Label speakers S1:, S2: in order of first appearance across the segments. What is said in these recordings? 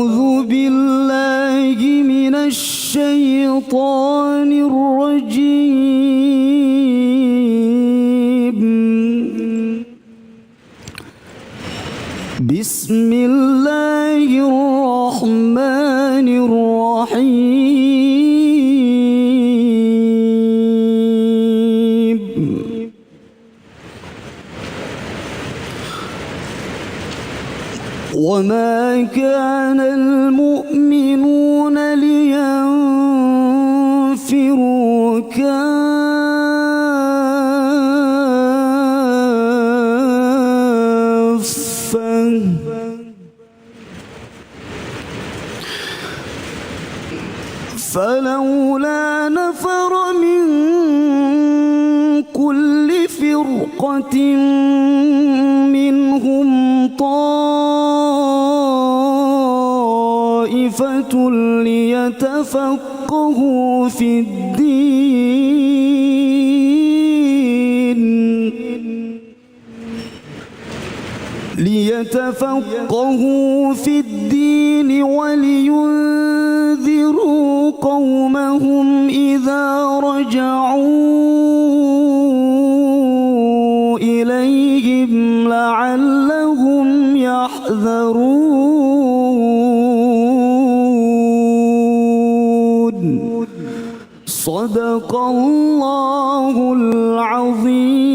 S1: أعوذ بالله من الشيطان الرجيم. بسم الله الرحمن الرحيم. وما كان المؤمنون لينفروا كافة فلولا نفر من كل فرقة منهم طائفة ليتفقهوا في الدين ولينذروا قومهم إذا رجعوا إليهم لعلهم يحذرون. صدق الله العظيم.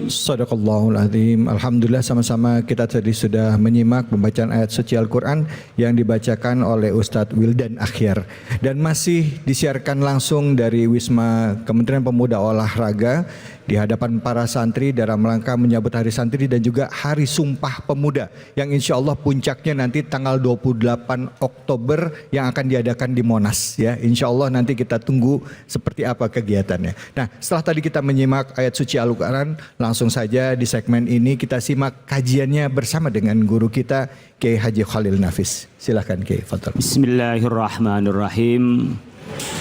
S2: Sadaqallahul Azim. Alhamdulillah, sama-sama kita tadi sudah menyimak pembacaan ayat suci Al-Quran yang dibacakan oleh Ustadz Wildan Akhyar, dan masih disiarkan langsung dari Wisma Kementerian Pemuda Olahraga di hadapan para santri dalam rangka menyambut Hari Santri dan juga Hari Sumpah Pemuda yang insya Allah puncaknya nanti tanggal 28 Oktober yang akan diadakan di Monas ya. Insya Allah nanti kita tunggu seperti apa kegiatannya. Nah, setelah tadi kita menyimak ayat suci Al-Quran, langsung saja di segmen ini kita simak kajiannya bersama dengan guru kita Kiai Haji Khalil Nafis. Silahkan Kiai, fadhal.
S3: Bismillahirrahmanirrahim.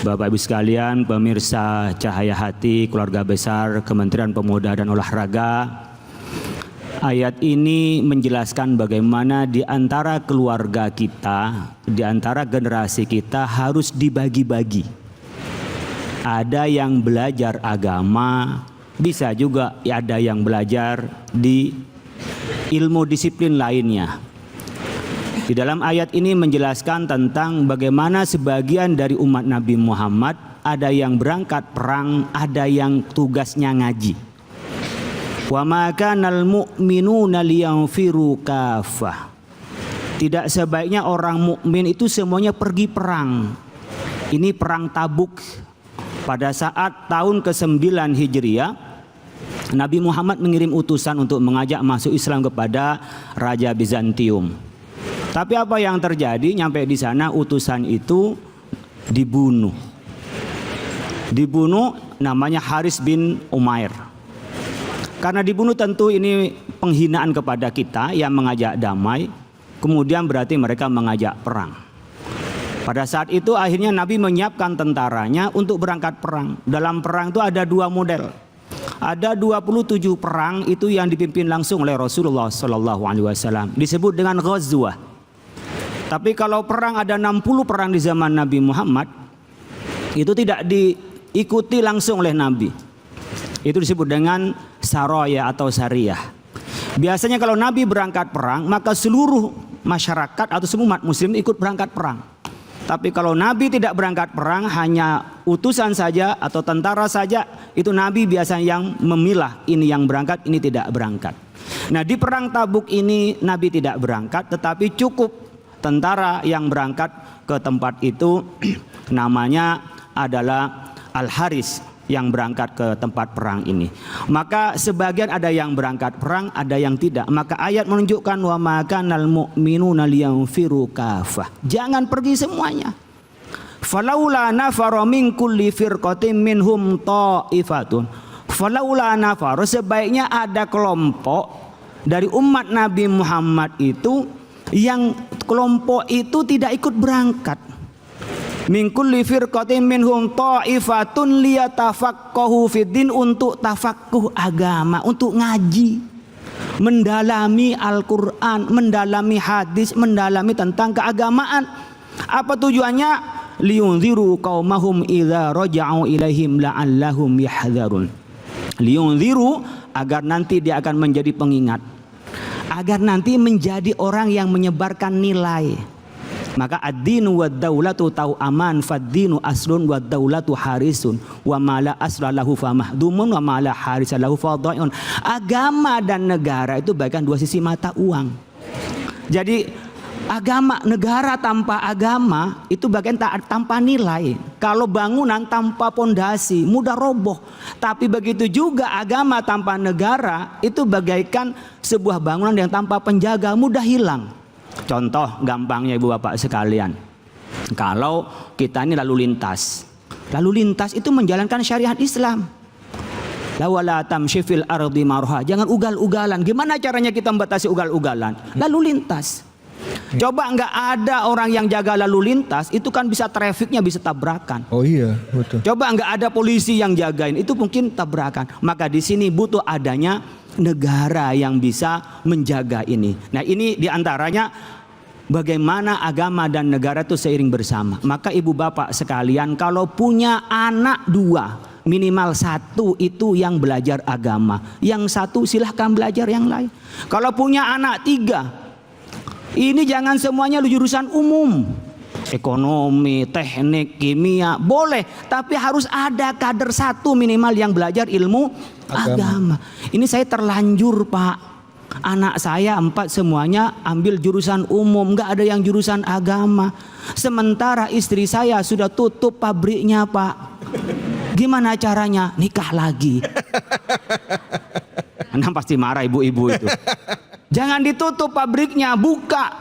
S3: Bapak Ibu sekalian, pemirsa Cahaya Hati, keluarga besar Kementerian Pemuda dan Olahraga. Ayat ini menjelaskan bagaimana di antara keluarga kita, di antara generasi kita harus dibagi-bagi. Ada yang belajar agama, bisa juga ada yang belajar di ilmu disiplin lainnya. Di dalam ayat ini menjelaskan tentang bagaimana sebagian dari umat Nabi Muhammad ada yang berangkat perang, ada yang tugasnya ngaji. Wa ma kanal mu'minuna liyanfiru kaffah. Tidak sebaiknya orang mukmin itu semuanya pergi perang. Ini perang Tabuk. Pada saat tahun ke-9 Hijriah, Nabi Muhammad mengirim utusan untuk mengajak masuk Islam kepada Raja Bizantium. Tapi apa yang terjadi? Nyampe di sana utusan itu dibunuh. Dibunuh, namanya Haris bin Umair. Karena dibunuh tentu ini penghinaan kepada kita yang mengajak damai. Kemudian berarti mereka mengajak perang. Pada saat itu akhirnya Nabi menyiapkan tentaranya untuk berangkat perang. Dalam perang itu ada dua model. Ada 27 perang itu yang dipimpin langsung oleh Rasulullah SAW. Disebut dengan Ghazwah. Tapi kalau perang ada 60 perang di zaman Nabi Muhammad, itu tidak diikuti langsung oleh Nabi. Itu disebut dengan saraya atau sariyah. Biasanya kalau Nabi berangkat perang, maka seluruh masyarakat atau semua umat muslim ikut berangkat perang. Tapi kalau Nabi tidak berangkat perang, hanya utusan saja atau tentara saja, itu Nabi biasanya yang memilah ini yang berangkat, ini tidak berangkat. Nah, di perang Tabuk ini Nabi tidak berangkat, tetapi cukup tentara yang berangkat ke tempat itu namanya adalah Al-Haris yang berangkat ke tempat perang ini. Maka sebagian ada yang berangkat perang, ada yang tidak. Maka ayat menunjukkan wa ma kanal mu'minuna liyanfiru kaffah. Jangan pergi semuanya. Falaula nafara min kulli firqatin minhum ta'ifatun. Falaula nafara, sebaiknya ada kelompok dari umat Nabi Muhammad itu yang kelompok itu tidak ikut berangkat. Min kulli firqatin minhum ta'ifatun liyatafaqahu fiddin, untuk tafaqquh agama, untuk ngaji. mendalami Al-Quran, mendalami hadis, mendalami tentang keagamaan. Apa tujuannya? Liyunziru qaumahum idza raja'u ilaihim la'allahum yahdharun. Liyunziru, agar nanti dia akan menjadi pengingat, agar nanti menjadi orang yang menyebarkan nilai. Maka ad-dinu wad daulatu tau aman, fad-dinu aslun wad daulatu harisun, wa ma la asla lahu famahdumun, wa ma la harisa lahu fadaiun. Agama dan negara itu bagaikan dua sisi mata uang. Jadi agama, negara tanpa agama itu bagian tanpa nilai. Kalau bangunan tanpa pondasi mudah roboh. Tapi begitu juga agama tanpa negara itu bagaikan sebuah bangunan yang tanpa penjaga mudah hilang. Contoh gampangnya ibu bapak sekalian, kalau kita ini lalu lintas itu menjalankan syariat Islam. Lawala tamshi fil ardi marha, jangan ugal-ugalan. Gimana caranya kita membatasi ugal-ugalan? Lalu lintas. Coba nggak ada orang yang jaga lalu lintas, itu kan bisa trafiknya bisa tabrakan.
S2: Oh iya, betul.
S3: Coba nggak ada polisi yang jagain, itu mungkin tabrakan. Maka di sini butuh adanya negara yang bisa menjaga ini. Nah ini diantaranya bagaimana agama dan negara itu seiring bersama. Maka ibu bapak sekalian, kalau punya anak dua, minimal satu itu yang belajar agama, yang satu silahkan belajar yang lain. Kalau punya anak tiga, ini jangan semuanya jurusan umum. Ekonomi, teknik, kimia, boleh. Tapi harus ada kader satu minimal yang belajar ilmu agama. Ini saya terlanjur pak. Anak saya 4 semuanya ambil jurusan umum. Gak ada yang jurusan agama. Sementara istri saya sudah tutup pabriknya pak. Gimana caranya? Nikah lagi. Anda pasti marah ibu-ibu itu. Jangan ditutup pabriknya, buka.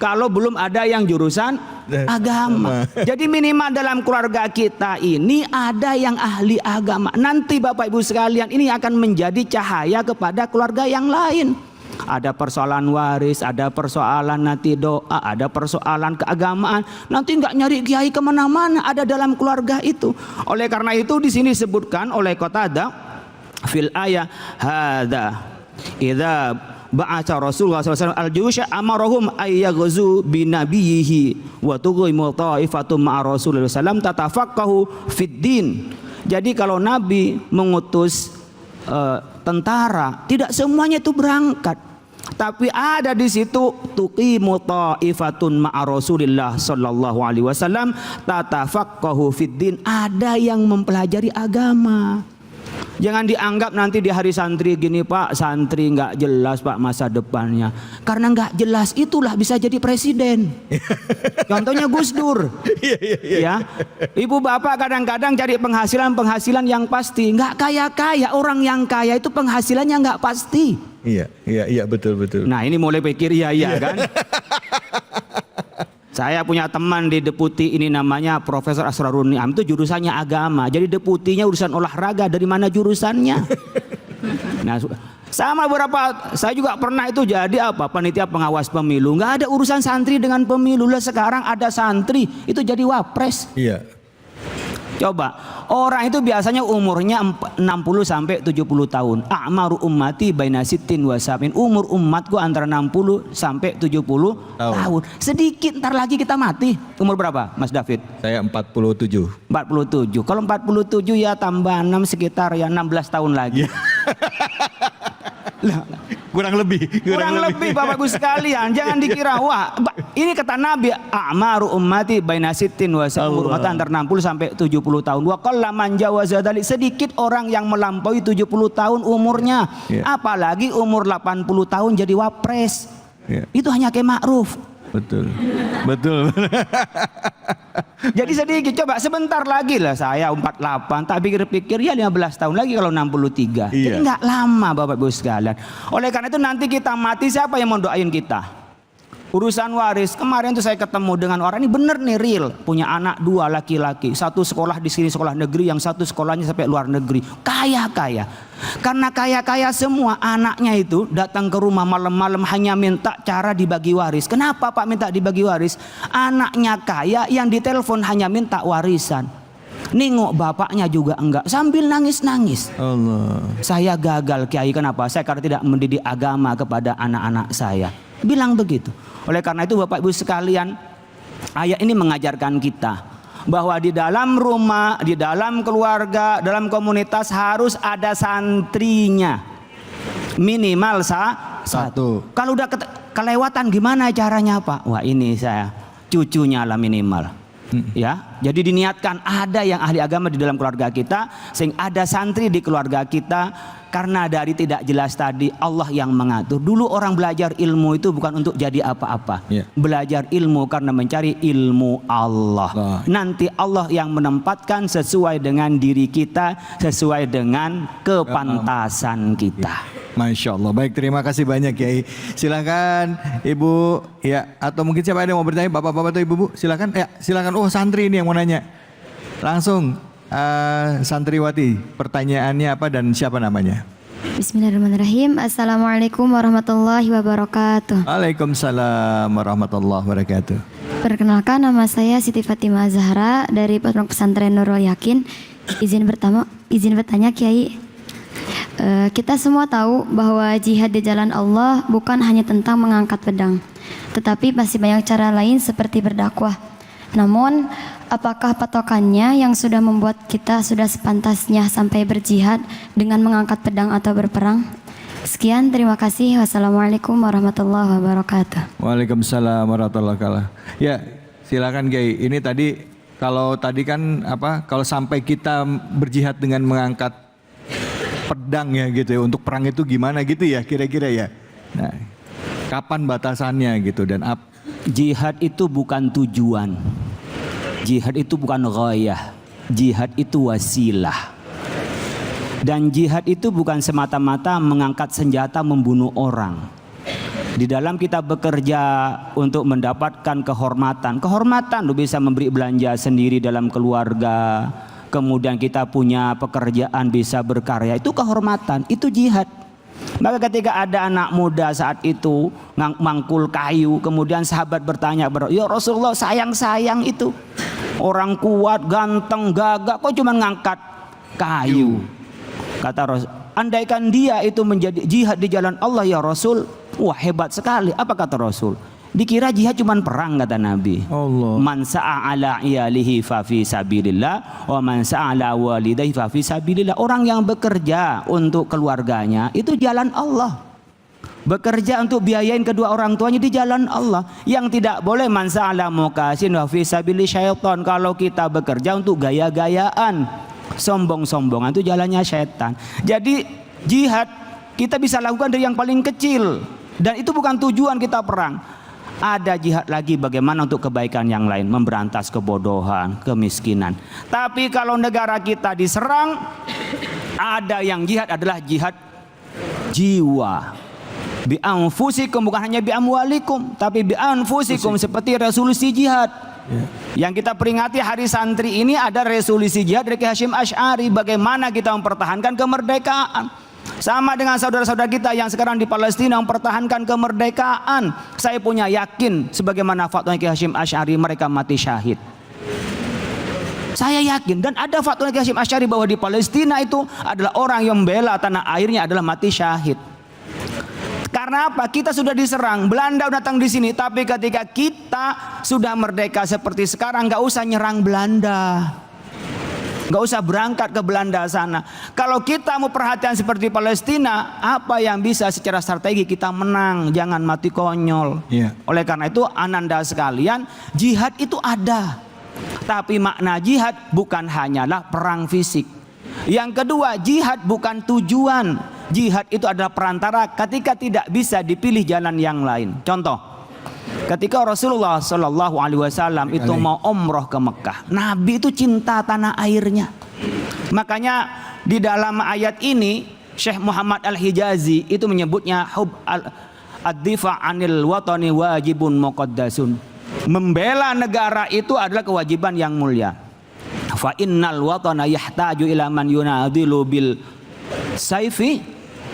S3: Kalau belum ada yang jurusan agama. Jadi minimal dalam keluarga kita ini ada yang ahli agama. Nanti Bapak Ibu sekalian, ini akan menjadi cahaya kepada keluarga yang lain. Ada persoalan waris, ada persoalan nanti doa, ada persoalan keagamaan. Nanti nggak nyari kiai kemana-mana, ada dalam keluarga itu. Oleh karena itu di sini disebutkan oleh Qatadah fil ayah hadza idza ba'atha Rasulullah SAW al-jusha amarahum ayyaghzu binabiyhi wa tuqimu ta'ifatum ma'a Rasulullah SAW tatafaqahu fid din. Jadi kalau Nabi mengutus tentara, tidak semuanya itu berangkat, tapi ada di situ tuqimu ta'ifatun ma'a Rasulillah sallallahu alaihi wasallam tatafaqahu fid din, ada yang mempelajari agama. Jangan dianggap nanti di hari santri gini pak, santri nggak jelas pak masa depannya. Karena nggak jelas itulah bisa jadi presiden. Contohnya Gus Dur. Ya, ibu bapak kadang-kadang cari penghasilan yang pasti. Nggak kaya-kaya, orang yang kaya itu penghasilannya nggak pasti.
S2: Iya betul.
S3: Nah ini mulai pikir iya kan. Saya punya teman di deputi ini namanya Profesor Asrarun Ni'am, itu jurusannya agama. Jadi deputinya urusan olahraga, dari mana jurusannya? Nah, sama beberapa, saya juga pernah itu jadi panitia pengawas pemilu. Nggak ada urusan santri dengan pemilu. Lah sekarang ada santri itu jadi wapres. Iya. Coba, orang itu biasanya umurnya 60 sampai 70 tahun. A'maru ummati baina sittin wa sab'in. Umur umatku antara 60 sampai 70 tahun. Sedikit ntar lagi kita mati. Umur berapa, Mas David?
S2: Saya 47.
S3: 47. Kalau 47 ya tambah 6 sekitar ya 16 tahun lagi.
S2: Kurang lebih
S3: Bapak Ibu sekalian, jangan dikira wah ini kata Nabi a'maru ummati baina sittin wa sab'in, umur antara 60 sampai 70 tahun. Wa qalla man jawaza dzalik, sedikit orang yang melampaui 70 tahun umurnya. Apalagi umur 80 tahun jadi wapres. Itu hanya Kiai Ma'ruf.
S2: Betul.
S3: Jadi sedikit, coba sebentar lagi lah saya 48, tak pikir-pikir ya 15 tahun lagi kalau 63. Jadi nggak lama Bapak Ibu sekalian. Oleh karena itu nanti kita mati siapa yang mau doain kita? Urusan waris, kemarin tuh saya ketemu dengan orang ini bener nih real, punya anak 2 laki-laki, satu sekolah di sini sekolah negeri, yang satu sekolahnya sampai luar negeri, kaya. Karena kaya semua, anaknya itu datang ke rumah malam-malam hanya minta cara dibagi waris. Kenapa Pak minta dibagi waris? Anaknya kaya, yang ditelepon hanya minta warisan. Nengok bapaknya juga enggak, sambil nangis-nangis.
S2: Allah.
S3: Saya gagal Kiai, kenapa? Saya karena tidak mendidik agama kepada anak-anak saya. Bilang begitu. Oleh karena itu Bapak Ibu sekalian, ayat ini mengajarkan kita bahwa di dalam rumah, di dalam keluarga, dalam komunitas harus ada santrinya. Minimal satu. Kalau udah kelewatan gimana caranya Pak? Wah ini saya cucunya lah minimal. Ya, jadi diniatkan ada yang ahli agama di dalam keluarga kita, sehingga ada santri di keluarga kita. Karena dari tidak jelas tadi Allah yang mengatur. Dulu orang belajar ilmu itu bukan untuk jadi apa-apa. Belajar ilmu karena mencari ilmu Allah. Nanti Allah yang menempatkan sesuai dengan diri kita, sesuai dengan kepantasan kita.
S2: Masya Allah. Baik, terima kasih banyak Kiai. Silakan Ibu, ya, atau mungkin siapa ada yang mau bertanya, bapak-bapak atau ibu-ibu, silakan. Ya, silakan. Oh, santri ini yang mau nanya. Langsung. Santriwati, pertanyaannya apa dan siapa namanya?
S4: Bismillahirrahmanirrahim. Assalamualaikum warahmatullahi wabarakatuh.
S2: Waalaikumsalam warahmatullahi wabarakatuh.
S4: Perkenalkan, nama saya Siti Fatimah Zahra dari Pondok Pesantren Nurul Yakin. Izin bertanya Kiai. Kita semua tahu bahwa jihad di jalan Allah bukan hanya tentang mengangkat pedang, tetapi masih banyak cara lain seperti berdakwah. Namun, apakah patokannya yang sudah membuat kita sudah sepantasnya sampai berjihad dengan mengangkat pedang atau berperang? Sekian, terima kasih. Wassalamualaikum warahmatullahi wabarakatuh.
S2: Waalaikumsalam warahmatullahi wabarakatuh. Ya, silakan Kiai. Ini tadi kalau tadi kan apa? Kalau sampai kita berjihad dengan mengangkat pedang ya gitu ya, untuk perang itu gimana gitu ya kira-kira ya. Nah, kapan batasannya gitu dan
S3: jihad itu bukan tujuan. Jihad itu bukan ghayah. Jihad itu wasilah. Dan jihad itu bukan semata-mata mengangkat senjata membunuh orang. Di dalam kita bekerja untuk mendapatkan kehormatan. Kehormatan lu bisa memberi belanja sendiri dalam keluarga. Kemudian kita punya pekerjaan, bisa berkarya. Itu kehormatan, itu jihad. Maka ketika ada anak muda saat itu mangkul kayu, kemudian sahabat bertanya, ya Rasulullah, sayang itu orang kuat, ganteng, gagah, kok cuma ngangkat kayu? Kata Rasul, andaikan dia itu menjadi jihad di jalan Allah ya Rasul, wah hebat sekali. Apa kata Rasul? Dikira jihad cuma perang, kata Nabi. Allah. Man sa'a ala iyalihi fa fi sabilillah wa man sa'a ala walidayhi fa fi sabilillah. Orang yang bekerja untuk keluarganya itu jalan Allah. Bekerja untuk biayain kedua orang tuanya di jalan Allah. Yang tidak boleh man sa'a ala mukasin wa fi sabili syaitan. Kalau kita bekerja untuk gaya-gayaan, sombong-sombongan, itu jalannya syaitan. Jadi jihad kita bisa lakukan dari yang paling kecil, dan itu bukan tujuan kita perang. Ada jihad lagi bagaimana untuk kebaikan yang lain, memberantas kebodohan, kemiskinan. Tapi kalau negara kita diserang, ada yang jihad adalah jihad jiwa. Bi anfusikum, bukan hanya bi amwalikum, tapi bi anfusikum, seperti resolusi jihad. Yang kita peringati hari santri ini ada resolusi jihad dari Kiai Hasyim Asy'ari, bagaimana kita mempertahankan kemerdekaan. Sama dengan saudara-saudara kita yang sekarang di Palestina mempertahankan kemerdekaan. Saya punya yakin sebagaimana fatwa Kiai Hasyim Asy'ari, mereka mati syahid. Saya yakin, dan ada fatwa Kiai Hasyim Asy'ari bahwa di Palestina itu adalah orang yang membela tanah airnya adalah mati syahid. Karena apa? Kita sudah diserang, Belanda datang di sini, tapi ketika kita sudah merdeka seperti sekarang, nggak usah nyerang Belanda. Gak usah berangkat ke Belanda sana. Kalau kita mau perhatian seperti Palestina, apa yang bisa secara strategi kita menang, jangan mati konyol. Oleh karena itu ananda sekalian, jihad itu ada. Tapi makna jihad bukan hanyalah perang fisik. Yang kedua, jihad bukan tujuan. Jihad itu adalah perantara ketika tidak bisa dipilih jalan yang lain. Contoh, ketika Rasulullah SAW itu mau umroh ke Mekah, Nabi itu cinta tanah airnya. Makanya di dalam ayat ini Syekh Muhammad Al-Hijazi itu menyebutnya hub ad-difa' anil watani wajibun muqaddasun. Membela negara itu adalah kewajiban yang mulia. Fa innal watana yahtaju ila man yunadilu bil saifi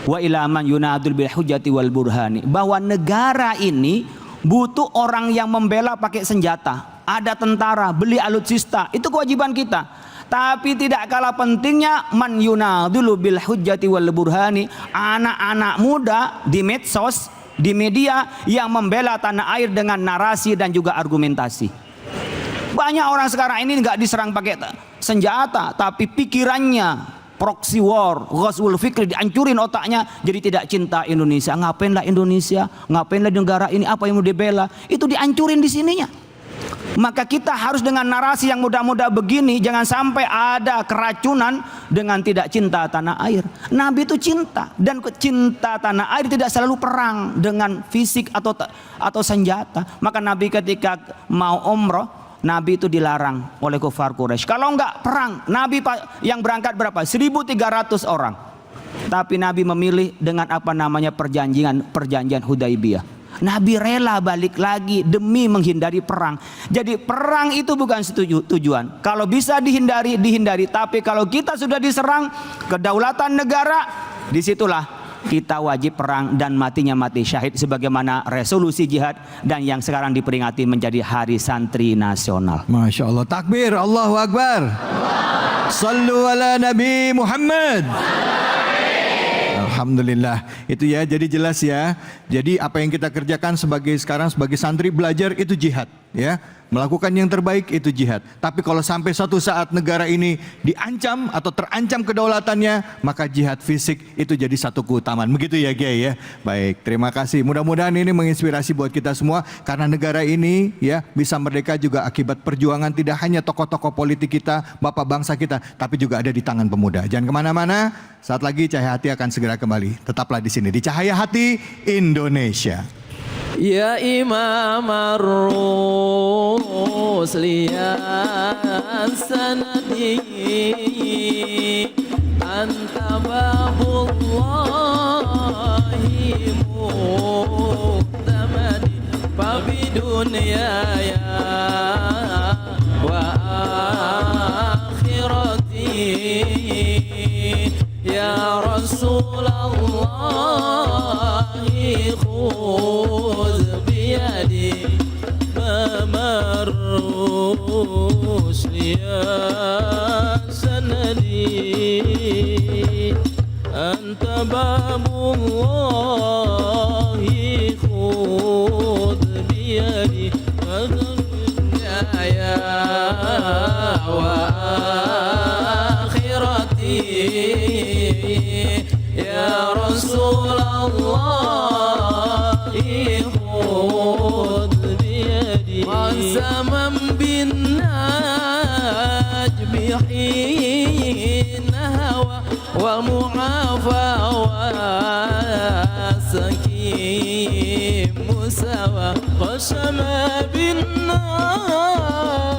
S3: wa ila man yunadilu bil hujjati wal burhani. Bahwa negara ini butuh orang yang membela pakai senjata. Ada tentara, beli alutsista, itu kewajiban kita. Tapi tidak kalah pentingnya man yunadulu bil hujjati wal burhani, anak-anak muda di medsos, di media yang membela tanah air dengan narasi dan juga argumentasi. Banyak orang sekarang ini nggak diserang pakai senjata, tapi pikirannya proxy war, ghazwul fikri, dihancurin otaknya jadi tidak cinta Indonesia. Ngapainlah Indonesia, ngapainlah negara ini, apa yang mau dibela, itu dihancurin di sininya. Maka kita harus dengan narasi yang muda-muda begini, jangan sampai ada keracunan dengan tidak cinta tanah air. Nabi itu cinta, dan cinta tanah air tidak selalu perang dengan fisik atau senjata. Maka Nabi ketika mau umroh, Nabi itu dilarang oleh kufar Quraisy. Kalau enggak perang, Nabi yang berangkat berapa? 1.300 orang. Tapi Nabi memilih dengan apa namanya perjanjian Hudaibiyah. Nabi rela balik lagi demi menghindari perang. Jadi perang itu bukan tujuan. Kalau bisa dihindari, dihindari. Tapi kalau kita sudah diserang kedaulatan negara, disitulah kita wajib perang dan matinya mati syahid sebagaimana resolusi jihad dan yang sekarang diperingati menjadi Hari Santri Nasional.
S2: Masya Allah, takbir, Allahu Akbar. Sallu ala Nabi Muhammad. Alhamdulillah. Itu ya, jadi jelas ya. Jadi apa yang kita kerjakan sekarang sebagai santri belajar itu jihad, ya. Melakukan yang terbaik itu jihad. Tapi kalau sampai suatu saat negara ini diancam atau terancam kedaulatannya, maka jihad fisik itu jadi satu keutamaan. Begitu ya Kiai ya. Baik, terima kasih. Mudah-mudahan ini menginspirasi buat kita semua, karena negara ini ya bisa merdeka juga akibat perjuangan tidak hanya tokoh-tokoh politik kita, bapak bangsa kita, tapi juga ada di tangan pemuda. Jangan kemana-mana. Saat lagi Cahaya Hati akan segera kembali. Tetaplah di sini di Cahaya Hati Indonesia.
S5: Ya Imam ar-rusliyan sanadi anta babullahi mu'tamadi fabidunya ya wa akhirati ya Rasulullah khudh biyadi mamarrus ya sanadi anta babullahi khudh biyadi ya wa akhirati ya Rasulullah khudh biyadi qasaman bin najmi hina hawa wa mu'afa wa sakim musawa qasama bin najmi